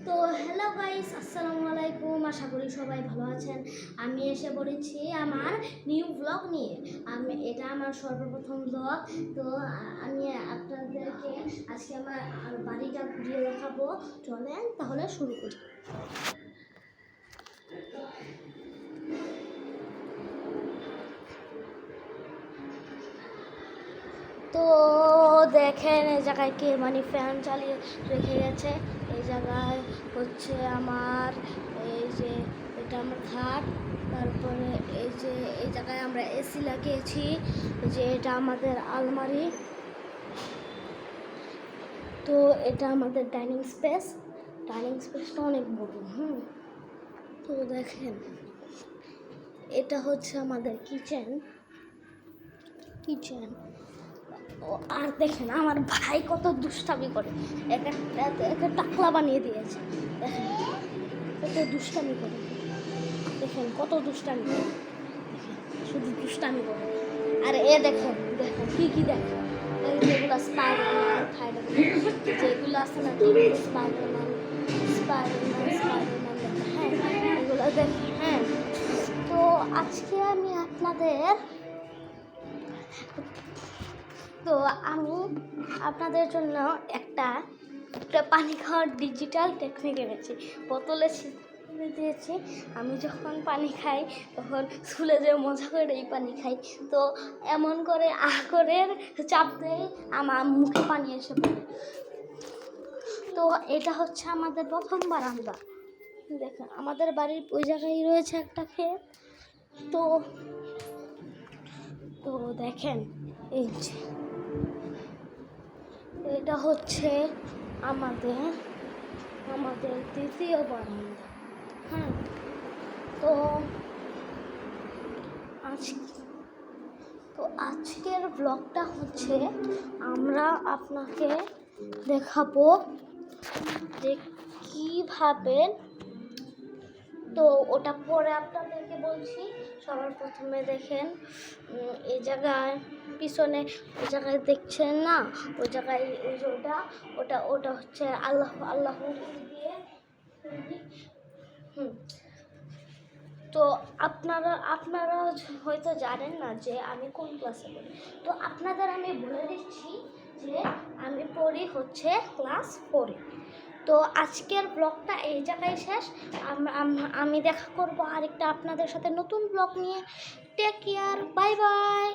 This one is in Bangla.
তো হ্যালো গাইস, আসসালামু আলাইকুম। আশা করি সবাই ভালো আছেন। আমি এসে পড়েছি আমার নিউ ব্লগ নিয়ে। এটা আমার সর্বপ্রথম ব্লগ। তো আমি আপনাদেরকে আজকে আমার বাড়িটা ঘুরিয়ে দেখাবো। চলেন তাহলে শুরু করি। তো দেখেন এই জায়গায় কে মানে ফ্যান চালিয়ে রেখে গেছে। এই জায়গায় হচ্ছে আমার এই যে এটা আমার খাট, তারপরে এই জায়গায় আমরা এসি লাগিয়েছি। যে এটা আমাদের আলমারি। তো এটা আমাদের ডাইনিং স্পেসটা অনেক বড়। তো দেখেন এটা হচ্ছে আমাদের কিচেন। আর দেখেন আমার ভাই কত দুষ্টামি করে, একটা টাকলা বানিয়ে দিয়েছে। দেখেন কত দুষ্টামি করে, দেখেন কত দুষ্টামি করে, শুধু দুষ্টামি করে। আর দেখেন দেখেন কি দেখেন, এই যেগুলো স্পাইডারম্যান যেগুলো আছে না, স্পাইডারম্যান হ্যাঁ এগুলো দেখেন। হ্যাঁ, তো আজকে আমি আপনাদের জন্য একটা পানি খাওয়ার ডিজিটাল টেকনিক এনেছি। বোতলে ছিটিয়ে দিয়েছি। আমি যখন পানি খাই তখন স্কুলে যে মজা করে এই পানি খাই, তো এমন করে করে চাপ দেয়, আমার মুখে পানি এসে পড়ে। তো এটা হচ্ছে আমাদের প্রথম বারান্দা। দেখেন আমাদের বাড়ির ওই জায়গায় রয়েছে একটা ক্ষেত। তো তো দেখেন এই যে এটা হচ্ছে আমাদের দ্বিতীয় বারান্দা। হ্যাঁ, তো আজকের ব্লগটা হচ্ছে আমরা আপনাকে দেখাবো যে কীভাবে, তো ওটা পরে আপনাদেরকে বলছি। সবার প্রথমে দেখেন এই জায়গায় পিছনে ওই জায়গায় দেখছেন না, ওই জায়গায় ওই যে ওটা হচ্ছে আল্লাহ দিয়ে। তো আপনারা হয়তো জানেন না যে আমি কোন ক্লাসে পড়ি। তো আপনাদের আমি বলে দিচ্ছি যে আমি পড়ি হচ্ছে ক্লাস 4-এ। তো আজকের ব্লগটা এই জায়গায় শেষ। আমি দেখা করব আরেকটা আপনাদের সাথে নতুন ব্লগ নিয়ে। Take care, bye by.